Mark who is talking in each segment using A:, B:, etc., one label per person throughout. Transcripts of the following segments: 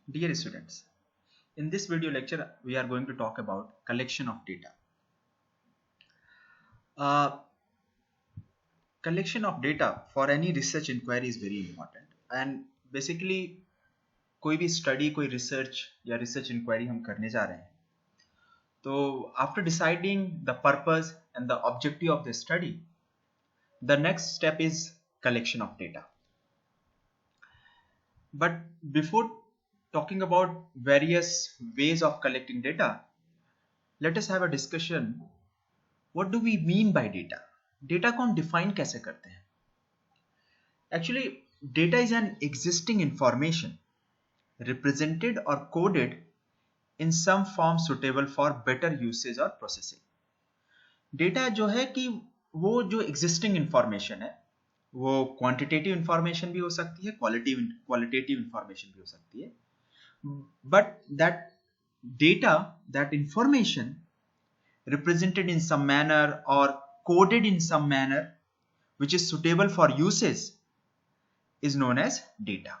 A: Dear students, in this video lecture we are going to talk about collection of data. Uh, Collection of data for any research inquiry is very important and basically कोई भी study कोई research या research inquiry हम करने जा रहे हैं तो after deciding the purpose and the objective of the study, the next step is collection of data. But before talking about various ways of collecting data, let us have a discussion. What do we mean by data? Data को हम define कैसे करते हैं? Actually, data is an existing information represented or coded in some form suitable for better usage or processing. Data जो है कि वो जो existing information है वो quantitative information भी हो सकती है, qualitative information भी हो सकती है. But that data, that information represented in some manner or coded in some manner which is suitable for usage is known as data.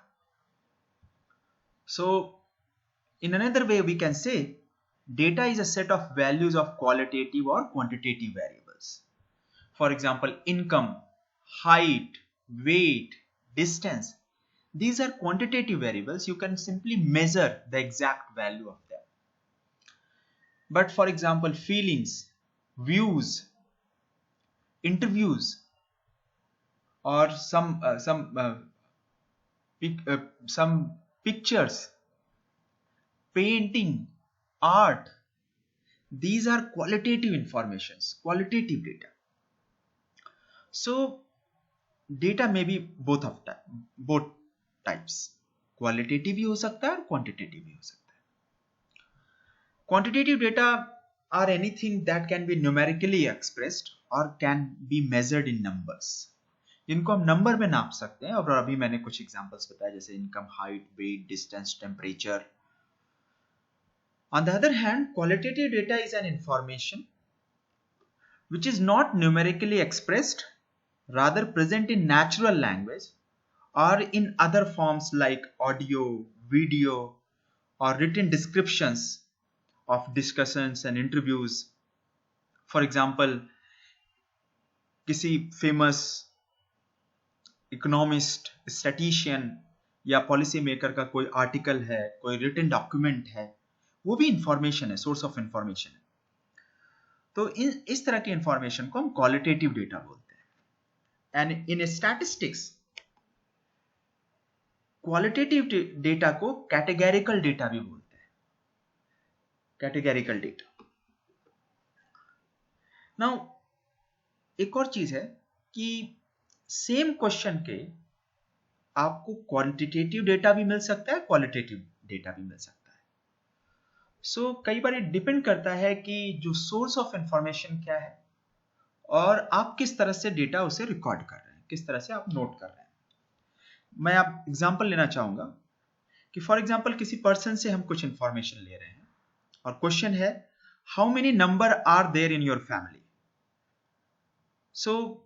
A: So in another way we can say data is a set of values of qualitative or quantitative variables. For example, income, height, weight, distance. These are quantitative variables. You can simply measure the exact value of them. But for example, feelings, views, interviews, or some pictures, painting, art, these are qualitative informations, qualitative data. So data may be both types, qualitative भी हो सकता है और quantitative भी हो सकता है. Quantitative data are anything that can be numerically expressed or can be measured in numbers. जिनको हम नंबर में नाप सकते हैं और अभी मैंने कुछ एग्जांपल्स बताए जैसे income, height, weight, distance, temperature. On the other hand, qualitative data is an information which is not numerically expressed, rather present in natural language or in other forms like audio, video, or written descriptions of discussions and interviews. For example, किसी famous economist, statistician या policy maker का कोई article है, कोई written document है, वो भी information है, सोर्स ऑफ इंफॉर्मेशन है. तो इस तरह के इंफॉर्मेशन को हम क्वालिटेटिव डेटा बोलते हैं. And in statistics qualitative data को कैटेगरिकल डेटा भी बोलते हैं. Categorical data. नाउ एक और चीज है कि सेम क्वेश्चन के आपको क्वांटिटेटिव डेटा भी मिल सकता है, क्वालिटेटिव डेटा भी मिल सकता है. सो कई बार ये डिपेंड करता है कि जो सोर्स ऑफ इंफॉर्मेशन क्या है और आप किस तरह से डेटा उसे रिकॉर्ड कर रहे हैं, किस तरह से आप नोट कर रहे हैं. मैं आप एग्जांपल लेना चाहूंगा कि फॉर एग्जांपल किसी पर्सन से हम कुछ इंफॉर्मेशन ले रहे हैं और क्वेश्चन है how many number are there in your family. So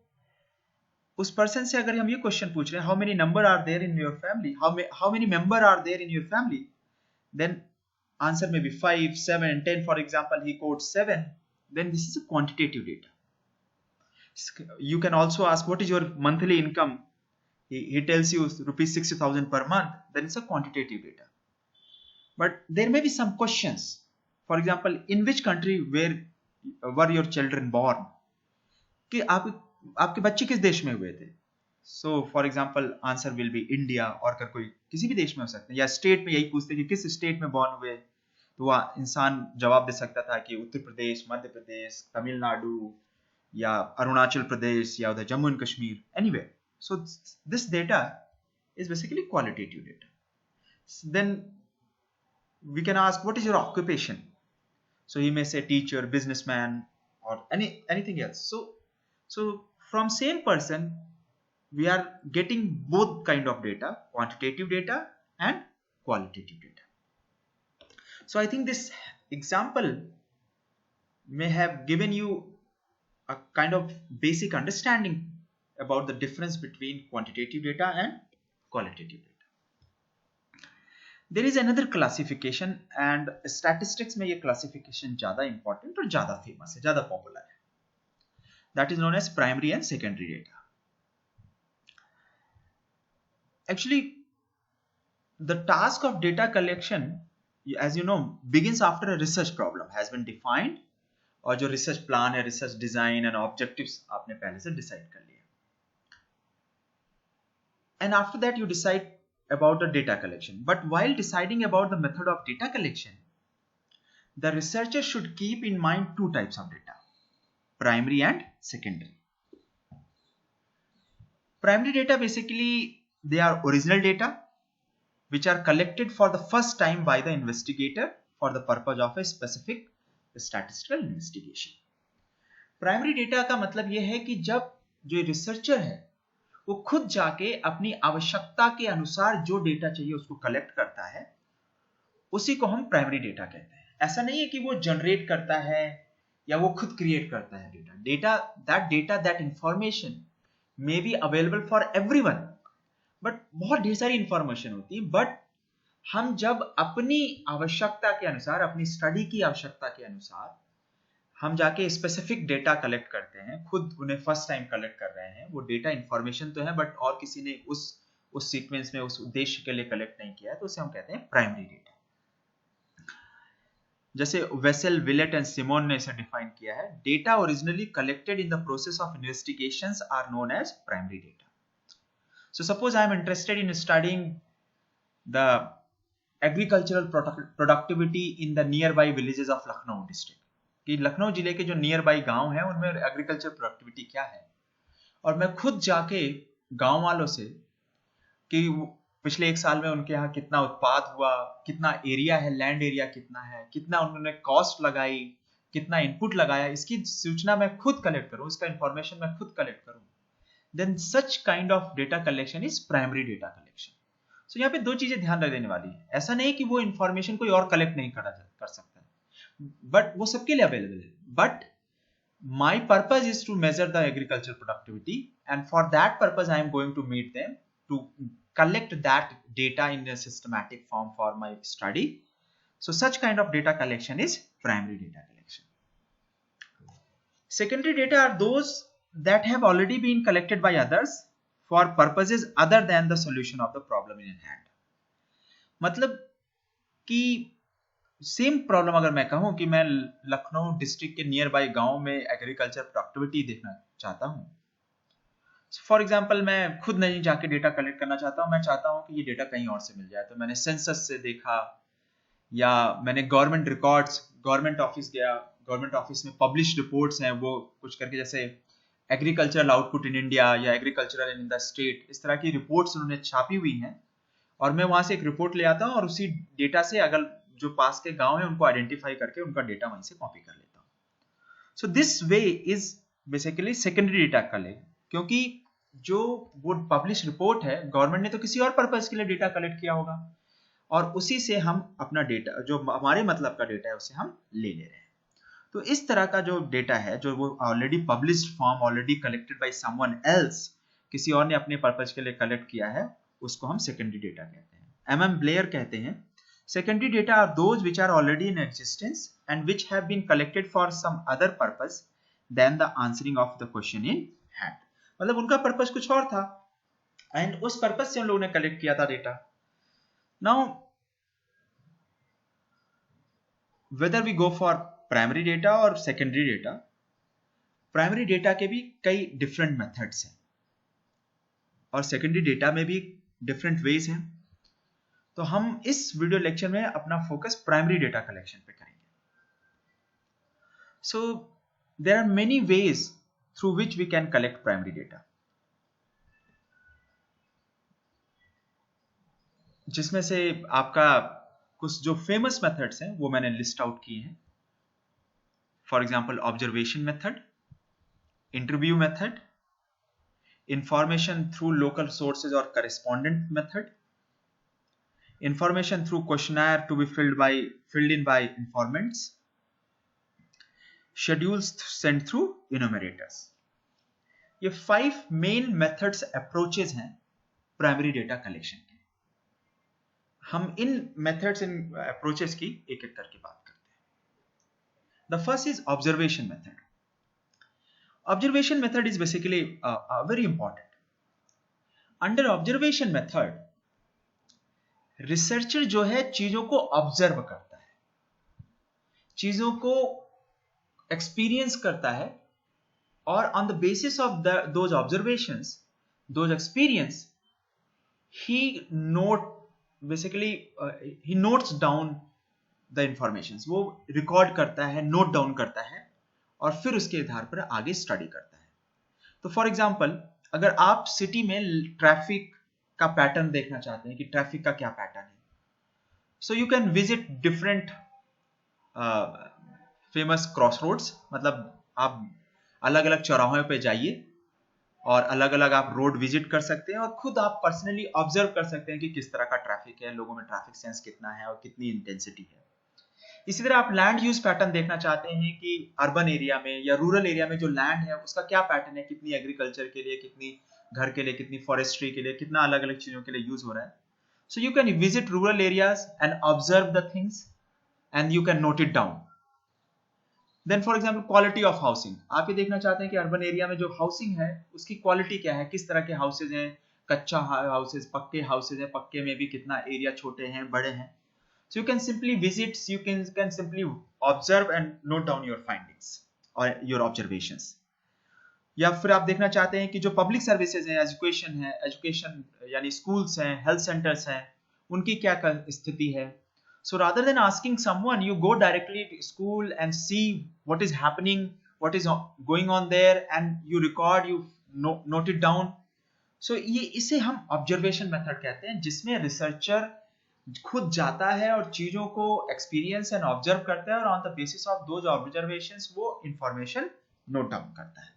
A: उस पर्सन से अगर हम ये क्वेश्चन पूछ रहे हैं how many number are there in your family, how many member are there in your family, then answer may be 5, 7, 10. For example, he quotes 7. Then this is a quantitative data. You can also ask what is your monthly income. He tells you rupees 60,000 per month. Then it's a quantitative data. But there may be some questions. For example, in which country were your children born? कि आपके बच्चे किस देश में हुए थे. So for example answer will be India और कर कोई किसी भी देश में हो सकते हैं, या स्टेट में यही पूछते कि किस स्टेट में बॉर्न हुए तो वह इंसान जवाब दे सकता था कि उत्तर प्रदेश, मध्य प्रदेश, तमिलनाडु या अरुणाचल प्रदेश या उधर Jammu and Kashmir, anywhere. So this data is basically qualitative data. Then we can ask what is your occupation. So he may say teacher, businessman और anything else. So from same person we are getting both kind of data, quantitative data and qualitative data. So I think this example may have given you a kind of basic understanding about the difference between quantitative data and qualitative data. There is another classification and statistics में ये classification ज्यादा important और ज्यादा famous है, ज्यादा popular है. That is known as primary and secondary data. Actually the task of data collection, as you know, begins after a research problem has been defined, और जो research plan है, research design and objectives आपने पहले से decide कर लिया. And after that you decide about the data collection. But while deciding about the method of data collection, the researcher should keep in mind two types of data: primary and secondary. Primary data, basically they are original data which are collected for the first time by the investigator for the purpose of a specific statistical investigation. Primary data का मतलब यह है कि जब जो researcher है वो खुद जाके अपनी आवश्यकता के अनुसार जो डेटा चाहिए उसको कलेक्ट करता है, उसी को हम प्राइमरी डेटा कहते हैं. ऐसा नहीं है कि वो जनरेट करता है या वो खुद क्रिएट करता है data. That information may be available for everyone, but बहुत ढेर सारी इंफॉर्मेशन होती है. बट हम जब अपनी आवश्यकता के अनुसार, अपनी स्टडी की आवश्यकता के अनुसार हम जाके स्पेसिफिक डेटा कलेक्ट करते हैं, खुद उन्हें फर्स्ट टाइम कलेक्ट कर रहे हैं, वो डेटा इंफॉर्मेशन तो है बट और किसी ने उस सीक्वेंस में उस उद्देश्य के लिए कलेक्ट नहीं किया है, तो उसे हम कहते हैं प्राइमरी डेटा. जैसे वेसेल, विलेट एंड सिमोन ने इसे डिफाइन किया है: data originally collected in the process of investigations are known as primary data. So suppose I am interested in studying the agricultural productivity in the nearby villages of Lucknow district. कि लखनऊ जिले के जो near by गांव हैं उनमें agriculture productivity क्या है, और मैं खुद जाके गांव वालों से कि पिछले एक साल में उनके यहाँ कितना उत्पाद हुआ, कितना एरिया है, लैंड एरिया कितना है, कितना उन्होंने कॉस्ट लगाई, कितना इनपुट लगाया, इसकी सूचना मैं खुद कलेक्ट करूं, इसका इंफॉर्मेशन मैं खुद कलेक्ट करूं, then such kind of data collection is primary data collection. So यहाँ पे दो चीजें ध्यान रख देने वाली है. ऐसा नहीं कि वो इंफॉर्मेशन कोई और कलेक्ट नहीं कर सकता है, बट वो सबके लिए अवेलेबल है. But my purpose is to measure the agricultural productivity, and for that purpose I am going to meet them to collect that data in a systematic form for my study. So such kind of data collection is primary data collection. Secondary data are those that have already been collected by others for purposes other than the solution of the problem in hand. मतलब कि same problem अगर मैं कहूं कि मैं Lucknow district के near by गांव में एग्रीकल्चर प्रोडक्टिविटी देखना चाहता हूं, फॉर एग्जांपल मैं खुद नहीं जाके डेटा कलेक्ट करना चाहता हूं, मैं चाहता हूं कि ये डेटा कहीं और से मिल जाए. तो मैंने सेंसस से देखा, या मैंने गवर्नमेंट रिकॉर्ड्स, गवर्नमेंट ऑफिस गया, गवर्नमेंट ऑफिस में पब्लिश रिपोर्ट्स हैं वो कुछ करके, जैसे एग्रीकल्चरल आउटपुट इन इंडिया या एग्रीकल्चरल इन द स्टेट, इस तरह की रिपोर्ट्स उन्होंने छापी हुई हैं, और मैं वहां से एक रिपोर्ट ले आता हूं और उसी डेटा से अगर जो पास के गांव है उनको आइडेंटिफाई करके उनका डेटा वहीं से कॉपी कर लेता हूं. So this way is basically secondary data collect, क्योंकि जो वो पब्लिश रिपोर्ट है गवर्नमेंट ने तो किसी और पर्पज के लिए डेटा कलेक्ट किया होगा, और उसी से हम अपना डेटा, जो हमारे मतलब का डेटा है, उसे हम ले रहे हैं. तो इस तरह का जो डेटा है, जो वो already published form, already collected by someone else, किसी और ने अपने पर्पज के लिए कलेक्ट किया है, उसको हम सेकेंडरी डेटा कहते हैं. एमएम ब्लेयर कहते हैं, secondary data are those which are already in existence and which have been collected for some other purpose than the answering of the question in hand. मतलब उनका पर्पज कुछ और था and उस पर्पज से उन लोगों ने कलेक्ट किया था data. Now whether we go for primary data और सेकेंडरी डेटा, प्राइमरी डेटा के भी कई डिफरेंट मेथड्स हैं और सेकेंडरी डेटा में भी डिफरेंट वेज हैं. तो हम इस वीडियो लेक्चर में अपना फोकस प्राइमरी डेटा कलेक्शन पे करेंगे. So there are many ways through which we can collect primary data, जिसमें से आपका कुछ जो फेमस मेथड्स हैं वो मैंने लिस्ट आउट किए हैं. For example observation method, interview method, information through local sources और correspondent method, information through questionnaire to be filled in by informants, schedules send through enumerators. ये 5 मेन मेथड्स अप्रोचेज हैं primary data collection के. हम इन methods, इन approaches की एक एक करके बात करते हैं। The first is observation method. Observation method is basically very important. Under observation method researcher जो है चीजों को ऑब्जर्व करता है, चीजों को एक्सपीरियंस करता है, और on the basis of those observations, those experience, he note basically he notes down the informations। वो रिकॉर्ड करता है, नोट डाउन करता है, और फिर उसके आधार पर आगे स्टडी करता है। तो फॉर एग्जांपल, अगर आप सिटी में ट्रैफिक का पैटर्न देखना चाहते हैं कि ट्रैफिक का क्या पैटर्न है, so you can visit different famous cross roads. मतलब आप अलग अलग चौराहों पे जाइए और अलग अलग आप रोड विजिट कर सकते हैं, और खुद आप पर्सनली ऑब्जर्व कर सकते हैं कि किस तरह का ट्रैफिक है, लोगों में ट्रैफिक सेंस कितना है और कितनी इंटेंसिटी है। इसी तरह आप लैंड यूज पैटर्न देखना चाहते हैं कि अर्बन एरिया में या रूरल एरिया में जो लैंड है उसका क्या पैटर्न है, कितनी एग्रीकल्चर के लिए, कितनी घर के लिए, कितनी फॉरेस्ट्री के लिए, कितना अलग अलग चीजों के लिए यूज हो रहा है। So you can visit rural areas and observe the things and you can note it down. Then for example quality of housing, आप ये देखना चाहते हैं कि अर्बन एरिया में जो हाउसिंग है उसकी क्वालिटी क्या है, किस तरह के हाउसेज हैं, कच्चा हाउसेज, पक्के हाउसेज हैं, पक्के में भी कितना एरिया, छोटे हैं, बड़े हैं। So you can simply visit, you can simply observe and note down your findings or your observations। या फिर आप देखना चाहते हैं कि जो पब्लिक सर्विसेज हैं, एजुकेशन है, एजुकेशन यानी स्कूल्स हैं, हेल्थ सेंटर्स हैं, उनकी क्या स्थिति है। So rather than asking someone, you go directly to school and see what is happening, what is going on there, and you record, you note it down। So ये इसे हम observation method कहते हैं, जिसमें रिसर्चर खुद जाता है और चीजों को एक्सपीरियंस एंड ऑब्जर्व करता है, और on the basis of those observations वो इंफॉर्मेशन नोट डाउन करता है।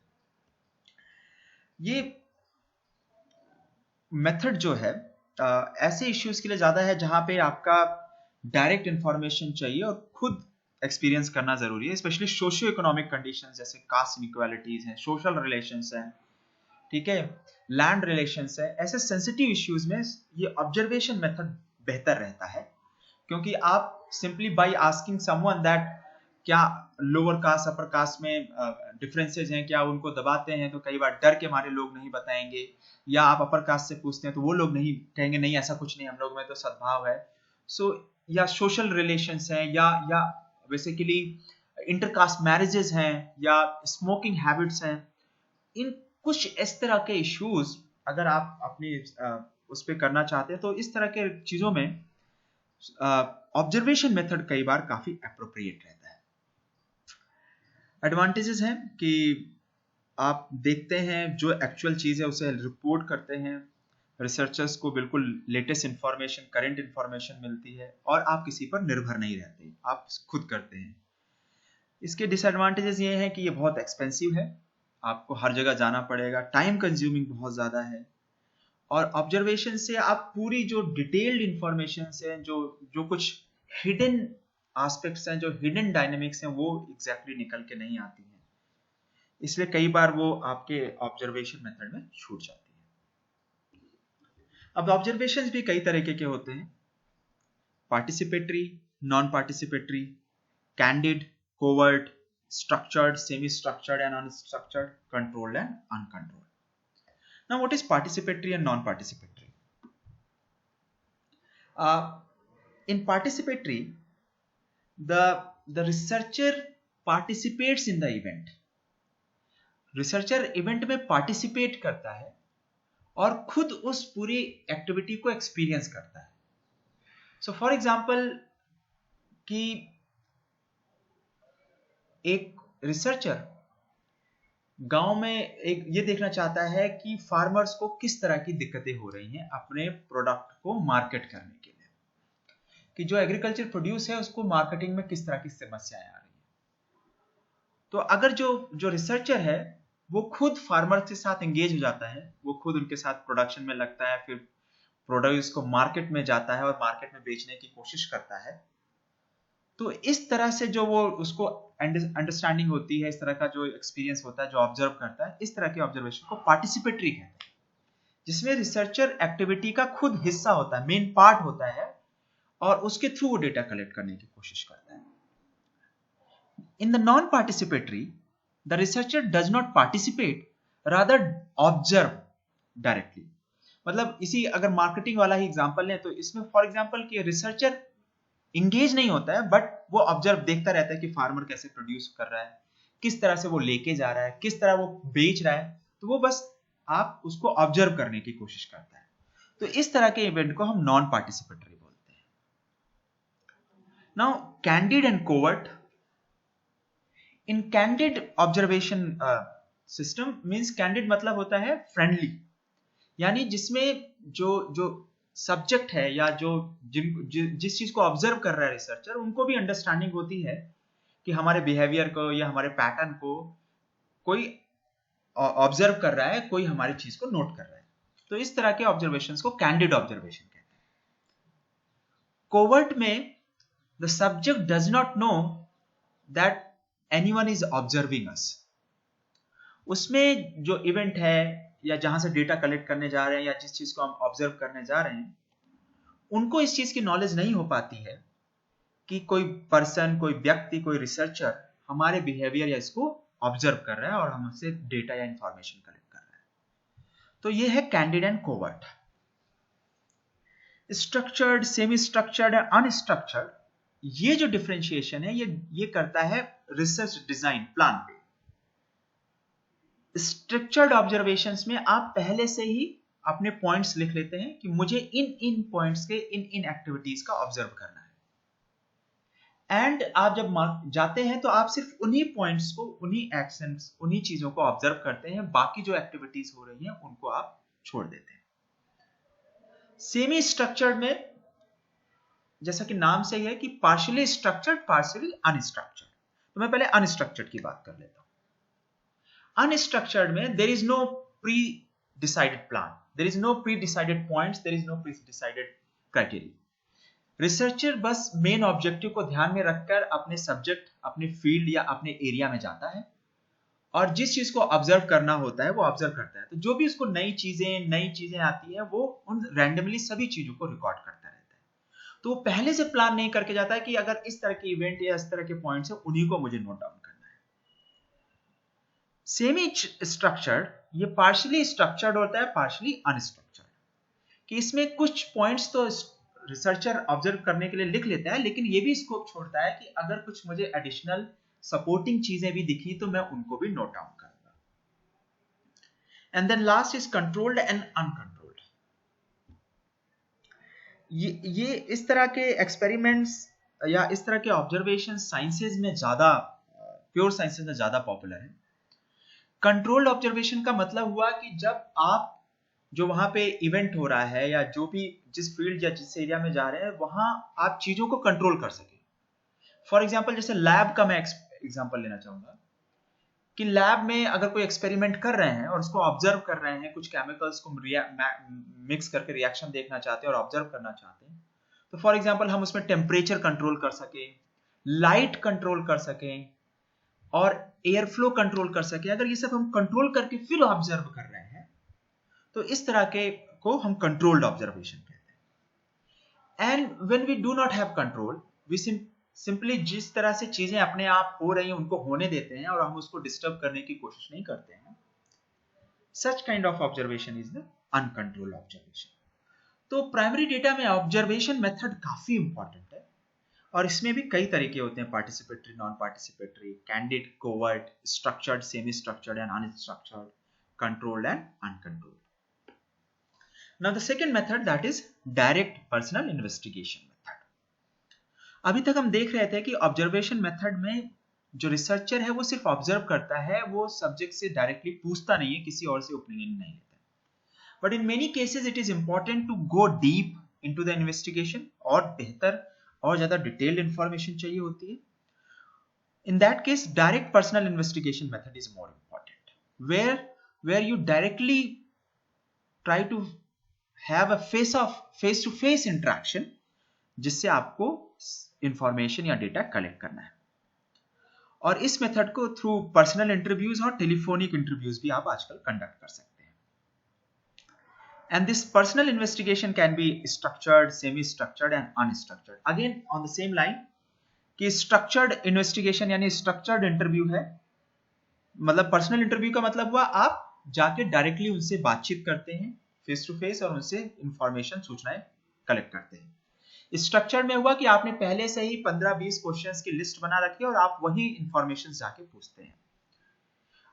A: ये मेथड जो है ऐसे इश्यूज के लिए ज्यादा है जहां पे आपका डायरेक्ट इंफॉर्मेशन चाहिए और खुद एक्सपीरियंस करना जरूरी है, स्पेशली सोशियो इकोनॉमिक कंडीशंस जैसे कास्ट इनइक्वालिटीज हैं, सोशल रिलेशंस हैं, ठीक है, लैंड रिलेशंस है। ऐसे सेंसिटिव इश्यूज में ये ऑब्जर्वेशन मेथड बेहतर रहता है, क्योंकि आप simply by asking someone that क्या लोअर कास्ट अपर कास्ट में डिफरेंसेस हैं, क्या उनको दबाते हैं, तो कई बार डर के मारे लोग नहीं बताएंगे, या आप अपर कास्ट से पूछते हैं तो वो लोग नहीं कहेंगे नहीं ऐसा कुछ नहीं, हम लोग में तो सद्भाव है। सो या सोशल रिलेशंस हैं, या बेसिकली इंटरकास्ट मैरिजेस हैं, या स्मोकिंग हैबिट्स हैं। इन कुछ इस तरह के इश्यूज अगर आप अपनी उस पर करना चाहते हैं तो इस तरह के चीजों में ऑब्जर्वेशन मेथड कई बार काफी एप्रोप्रिएट रहता है। एडवांटेजेस हैं कि आप देखते हैं जो एक्चुअल चीज है उसे रिपोर्ट करते हैं, रिसर्चर्स को बिल्कुल लेटेस्ट इंफॉर्मेशन, करंट इंफॉर्मेशन मिलती है, और आप किसी पर निर्भर नहीं रहते, आप खुद करते हैं। इसके डिसएडवांटेजेस ये हैं कि ये बहुत एक्सपेंसिव है, आपको हर जगह जाना पड़ेगा, टाइम कंज्यूमिंग बहुत ज्यादा है, और ऑब्जर्वेशन से आप पूरी जो डिटेल्ड इंफॉर्मेशन है, जो कुछ हिडन एस्पेक्ट्स हैं, जो हिडन डायनेमिक्स हैं, वो एग्जैक्टली निकल के नहीं आती हैं। इसलिए कई बार वो आपके ऑब्जर्वेशन मेथड में छूट जाती है। अब ऑब्जर्वेशंस भी कई तरीके के होते हैं, participatory, non participatory, candid, covert, structured, semi-structured and unstructured, controlled and uncontrolled. Now what is participatory and non-participatory? In participatory, the researcher participates in the event. Researcher event में पार्टिसिपेट करता है और खुद उस पूरी एक्टिविटी को एक्सपीरियंस करता है। सो फॉर एग्जाम्पल कि एक रिसर्चर गांव में एक ये देखना चाहता है कि फार्मर्स को किस तरह की दिक्कतें हो रही हैं अपने प्रोडक्ट को मार्केट करने के लिए, कि जो एग्रीकल्चर प्रोड्यूस है उसको मार्केटिंग में किस तरह की समस्याएं आ रही हैं। तो अगर जो रिसर्चर है वो खुद फार्मर के साथ एंगेज हो जाता है, वो खुद उनके साथ प्रोडक्शन में लगता है, फिर प्रोड्यूस को मार्केट में जाता है और मार्केट में बेचने की कोशिश करता है, तो इस तरह से जो वो उसको अंडरस्टैंडिंग होती है, इस तरह का जो एक्सपीरियंस होता है, जो ऑब्जर्व करता है, इस तरह के ऑब्जर्वेशन को पार्टिसिपेटरी कहते हैं, जिसमें रिसर्चर एक्टिविटी का खुद हिस्सा होता है, मेन पार्ट होता है, और उसके थ्रू वो डेटा कलेक्ट करने की कोशिश करता है। In the non participatory the researcher does not participate, rather observe directly. मतलब इसी अगर मार्केटिंग वाला ही एग्जांपल लें तो इसमें फॉर एग्जांपल कि रिसर्चर इंगेज नहीं होता है, बट वो ऑब्जर्व देखता रहता है कि फार्मर कैसे प्रोड्यूस कर रहा है, किस तरह से वो लेके जा रहा है, किस तरह वो बेच रहा है, तो वो बस आप उसको ऑब्जर्व करने की कोशिश करता है। तो इस तरह के इवेंट को हम नॉन पार्टिसिपेटरी बोलते हैं। Now candid and covert. In candid observation system means, candid मतलब होता है फ्रेंडली, यानी जिसमें जो सब्जेक्ट है या जिस चीज को ऑब्जर्व कर रहा है रिसर्चर, उनको भी अंडरस्टैंडिंग होती है कि हमारे बिहेवियर को या हमारे पैटर्न को कोई ऑब्जर्व कर रहा है, कोई हमारी चीज को नोट कर रहा है। तो इस तरह के ऑब्जर्वेशंस को कैंडिड ऑब्जर्वेशन कहते हैं। कोवर्ट में the subject does not know that anyone is observing us. उसमें जो इवेंट है या जहां से डेटा कलेक्ट करने जा रहे हैं या जिस चीज को हम ऑब्जर्व करने जा रहे हैं, उनको इस चीज की नॉलेज नहीं हो पाती है कि कोई पर्सन, कोई व्यक्ति, कोई रिसर्चर हमारे बिहेवियर या इसको ऑब्जर्व कर रहा है और हमसे डेटा या इंफॉर्मेशन कलेक्ट कर रहा है। तो ये है candid and covert. Structured, semi structured and unstructured, ये जो डिफरेंशिएशन है ये करता है रिसर्च डिजाइन प्लान पे। स्ट्रक्चर्ड ऑब्जर्वेशंस में आप पहले से ही अपने पॉइंट्स लिख लेते हैं कि मुझे इन पॉइंट्स के इन एक्टिविटीज का ऑब्जर्व करना है, एंड आप जब जाते हैं तो आप सिर्फ उन्हीं पॉइंट्स को, उन्हीं एक्शंस, उन्हीं चीजों को ऑब्जर्व करते हैं, बाकी जो एक्टिविटीज हो रही हैं उनको आप छोड़ देते हैं। सेमी स्ट्रक्चर्ड में जैसा कि नाम से ही है कि पार्शियली स्ट्रक्चर्ड, पार्शियली अनस्ट्रक्चर्ड। तो मैं पहले अनस्ट्रक्चर्ड की बात कर लेता हूं। Unstructured में there is no pre-decided plan, there is no pre-decided points, there is no pre-decided criteria. Researcher बस मेन ऑब्जेक्टिव को ध्यान में रखकर अपने सब्जेक्ट, अपने फील्ड या अपने एरिया में जाता है और जिस चीज को ऑब्जर्व करना होता है वो ऑब्जर्व करता है। तो जो भी उसको नई चीजें आती है वो उन रैंडमली सभी चीजों को रिकॉर्ड करता रहता है। तो वो पहले से प्लान नहीं करके जाता है कि अगर इस तरह के इवेंट या इस तरह के पॉइंट्स है उन्हीं को मुझे नोट डाउन करना है। सेमी स्ट्रक्चर्ड ये पार्शियली स्ट्रक्चर्ड होता है, पार्शियली अनस्ट्रक्चर्ड, कि इसमें कुछ पॉइंट्स तो रिसर्चर ऑब्जर्व करने के लिए लिख लेता है, लेकिन ये भी स्कोप छोड़ता है कि अगर कुछ मुझे एडिशनल सपोर्टिंग चीजें भी दिखी तो मैं उनको भी नोट डाउन करूंगा। And then last is controlled and uncontrolled. ये इस तरह के एक्सपेरिमेंट्स या इस तरह के ऑब्जर्वेशन साइंसेज में ज्यादा, प्योर साइंसेज में ज्यादा पॉपुलर है। कंट्रोल्ड ऑब्जर्वेशन का मतलब हुआ कि जब आप जो वहां पे इवेंट हो रहा है या जो भी जिस फील्ड या जिस एरिया में जा रहे हैं वहां आप चीजों को कंट्रोल कर सके। फॉर एग्जांपल जैसे लैब का मैं एग्जांपल लेना चाहूंगा कि लैब में अगर कोई एक्सपेरिमेंट कर रहे हैं और उसको ऑब्जर्व कर रहे हैं, कुछ केमिकल्स को मिक्स करके रिएक्शन देखना चाहते हैं और ऑब्जर्व करना चाहते हैं, तो फॉर एग्जांपल हम उसमें टेम्परेचर कंट्रोल कर सके, लाइट कंट्रोल कर सकें और एयर फ्लो कंट्रोल कर सके। अगर ये सब हम कंट्रोल करके फिर ऑब्जर्व कर रहे हैं तो इस तरह के को हम कंट्रोल्ड ऑब्जर्वेशन कहते हैं। And when we do not have control, we simply जिस तरह से चीजें अपने आप हो रही हैं उनको होने देते हैं और हम उसको डिस्टर्ब करने की कोशिश नहीं करते हैं। Such kind of observation is the uncontrolled observation. तो प्राइमरी डेटा में ऑब्जर्वेशन मेथड काफी इंपॉर्टेंट है और इसमें भी कई तरीके होते हैं, participatory, non participatory, candid, covert, structured, semi structured and unstructured, controlled and uncontrolled. Now the second method, that is direct personal investigation method. अभी तक हम देख रहे थे कि ऑब्जर्वेशन मेथड में जो रिसर्चर है वो सिर्फ ऑब्जर्व करता है, वो सब्जेक्ट से डायरेक्टली पूछता नहीं है, किसी और से ओपिनियन नहीं लेता। But in many cases it is important to go deep into the investigation और बेहतर और ज्यादा डिटेल्ड इंफॉर्मेशन चाहिए होती है। In that case direct personal investigation method is more important, where you directly try to have a face to face interaction जिससे आपको information या डेटा कलेक्ट करना है। और इस मेथड को थ्रू पर्सनल इंटरव्यूज और टेलीफोनिक इंटरव्यूज भी आप आजकल कंडक्ट कर सकते हैं। And this personal investigation can be structured, semi-structured and unstructured. Again on the same line कि structured investigation यानी structured interview है, मतलब पर्सनल इंटरव्यू का मतलब हुआ आप जाके डायरेक्टली उनसे बातचीत करते हैं फेस टू फेस और उनसे इंफॉर्मेशन सूचनाएं कलेक्ट करते हैं। स्ट्रक्चर में हुआ कि आपने पहले से ही 15-20 क्वेश्चंस की लिस्ट बना रखी है और आप वही इंफॉर्मेशन जाके पूछते हैं।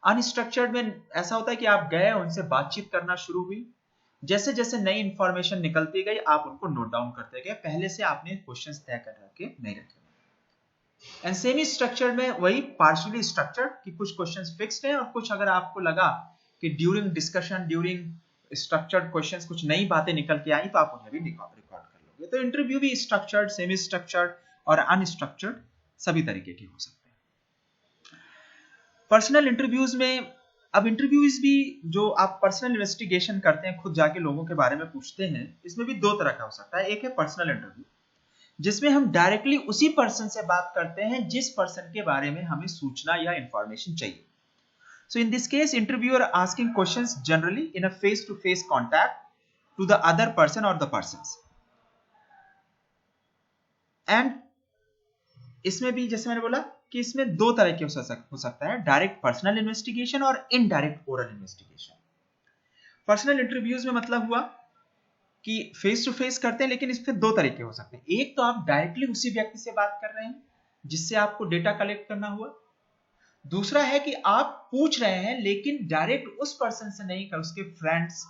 A: अनस्ट्रक्चर्ड में ऐसा होता है कि आप गए, उनसे बातचीत करना शुरू हुई, जैसे जैसे नई इंफॉर्मेशन निकलती गई आप उनको नोट डाउन करते गए, पहले से आपने क्वेश्चंस तय कर रखे नहीं रखे। एंड सेमी स्ट्रक्चर्ड में वही पार्शियली स्ट्रक्चर्ड कि कुछ क्वेश्चंस फिक्स्ड हैं और कुछ अगर आपको लगा कि during discussion, during structured questions कुछ नई बातें निकल के आई तो आप उन्हें भी रिकॉर्ड कर लोगे। तो इंटरव्यू भी स्ट्रक्चर्ड, सेमी स्ट्रक्चर्ड और अनस्ट्रक्चर्ड सभी तरीके के हो सकते हैं। पर्सनल इंटरव्यूज में, अब इंटरव्यूज भी जो आप पर्सनल इन्वेस्टिगेशन करते हैं, खुद जाके लोगों के बारे में पूछते हैं, इसमें भी दो तरह का हो सकता है। एक है पर्सनल इंटरव्यू जिसमें हम डायरेक्टली उसी पर्सन से बात करते हैं जिस पर्सन के बारे में हमें सूचना या इंफॉर्मेशन चाहिए। So in this case interviewer asking questions generally in a face to face contact to the other person और द पर्सन्स। एंड इसमें भी जैसे मैंने बोला कि इसमें दो तरह के हो सकता है, डायरेक्ट पर्सनल इन्वेस्टिगेशन और indirect oral investigation. Personal interviews में मतलब हुआ कि फेस टू फेस करते हैं, लेकिन इसमें दो तरीके हो सकते हैं। एक तो आप डायरेक्टली उसी व्यक्ति से बात कर रहे हैं जिससे आपको डेटा कलेक्ट करना हुआ। दूसरा है कि आप पूछ रहे हैं लेकिन डायरेक्ट उस पर्सन से नहीं कर, उसके फ्रेंड्स,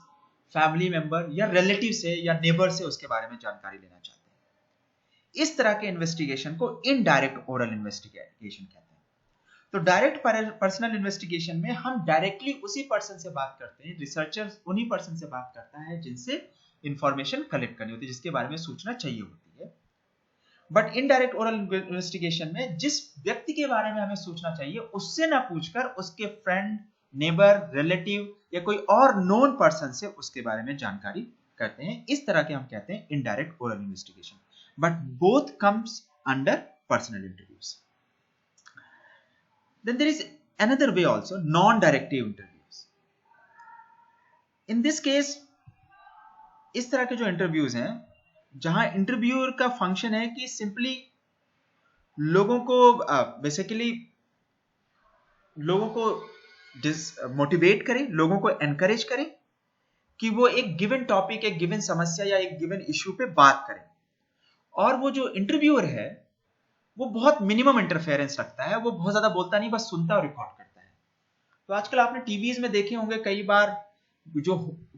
A: फैमिली मेंबर या रिलेटिव से या नेबर से उसके बारे में जानकारी लेना चाहते हैं। इस तरह के इन्वेस्टिगेशन को इनडायरेक्ट ओरल इन्वेस्टिगेशन कहते हैं। तो डायरेक्ट पर्सनल इन्वेस्टिगेशन में हम डायरेक्टली उसी पर्सन से बात करते हैं, रिसर्चर उन्हीं पर्सन से बात करता है जिनसे इंफॉर्मेशन कलेक्ट करनी होती है, जिसके बारे में सूचना चाहिए होती है। बट इनडायरेक्ट ओरल इन्वेस्टिगेशन में जिस व्यक्ति के बारे में हमें सूचना चाहिए उससे ना पूछकर उसके फ्रेंड, नेबर, रिलेटिव या कोई और नोन पर्सन से उसके बारे में जानकारी करते हैं। इस तरह के हम कहते हैं indirect oral investigation. But both comes under personal interviews. Then there is another way also, non-directive interviews. In this case, इस तरह के जो इंटरव्यूज हैं जहां इंटरव्यूअर का फंक्शन है कि सिंपली लोगों को बेसिकली लोगों को मोटिवेट करें, लोगों को एनकरेज करें कि वो एक गिवन टॉपिक, एक गिवन समस्या या एक गिवन इश्यू पे बात करें। और वो जो इंटरव्यूअर है वो बहुत मिनिमम इंटरफेरेंस रखता है, वो बहुत ज्यादा बोलता नहीं, बस सुनता और रिकॉर्ड करता है। तो आजकल आपने टीवीज में देखे होंगे कई बार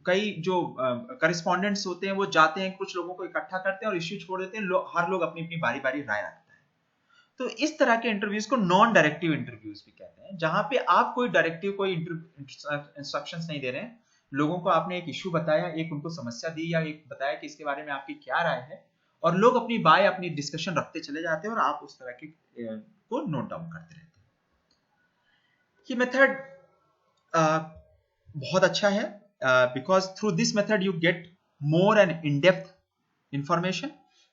A: कई जो करेस्पॉन्डेंट्स होते हैं वो जाते हैं, कुछ लोगों को इकट्ठा करते हैं और इश्यू छोड़ देते हैं, हर लोग अपनी अपनी बारी बारी राय रखता है। तो इस तरह के इंटरव्यूज को नॉन डायरेक्टिव इंटरव्यूज भी कहते हैं, जहां पे आप कोई डायरेक्टिव कोई इंस्ट्रक्शंस नहीं दे रहे हैं। लोगों को आपने एक इश्यू बताया, एक उनको समस्या दी या एक बताया कि इसके बारे में आपकी क्या राय है, और लोग अपनी बाय अपनी डिस्कशन रखते चले जाते हैं और आप उस तरह के को नोट डाउन करते रहते हैं। ये मेथड बहुत अच्छा है because through this method you get more and in depth information,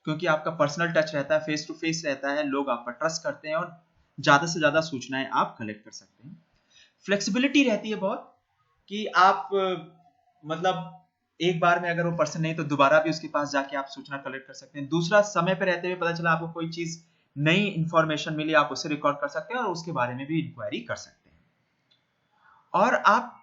A: क्योंकि आपका पर्सनल टच रहता है, फेस टू फेस रहता है, लोग आप पर ट्रस्ट करते हैं और ज्यादा से ज्यादा सूचनाएं आप कलेक्ट कर सकते हैं। फ्लेक्सिबिलिटी रहती है बहुत कि आप मतलब एक बार में अगर वो पर्सन नहीं तो दोबारा भी उसके पास जाके आप सूचना कलेक्ट कर सकते हैं। दूसरा, समय पे रहते हुए पता चला आपको कोई चीज नई इंफॉर्मेशन मिली, आप उसे रिकॉर्ड कर सकते हैं और उसके बारे में भी इंक्वायरी कर सकते हैं। और आप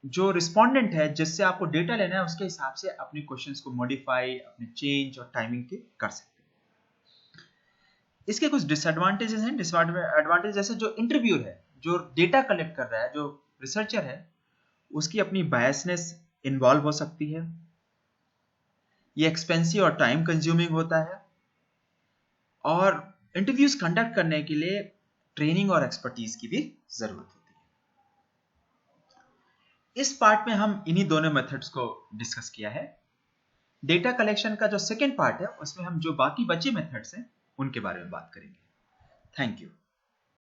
A: जो रिस्पोंडेंट है जिससे आपको डेटा लेना है उसके हिसाब से अपने क्वेश्चंस को मॉडिफाई, अपने चेंज और टाइमिंग के कर सकते हैं। इसके कुछ डिसएडवांटेजेस हैं। डिसएडवांटेज जैसे जो इंटरव्यूअर है, जो डेटा कलेक्ट कर रहा है, जो रिसर्चर है, उसकी अपनी बायसनेस इन्वॉल्व हो सकती है, ये एक्सपेंसिव और टाइम कंज्यूमिंग होता है, और इंटरव्यूज कंडक्ट करने के लिए ट्रेनिंग और एक्सपर्टीज की भी जरूरत होती है। इस पार्ट में हम इन्हीं दोनों मेथड्स को डिस्कस किया है। डेटा कलेक्शन का जो सेकेंड पार्ट है उसमें हम जो बाकी बचे मेथड्स हैं उनके बारे में बात करेंगे। Thank you.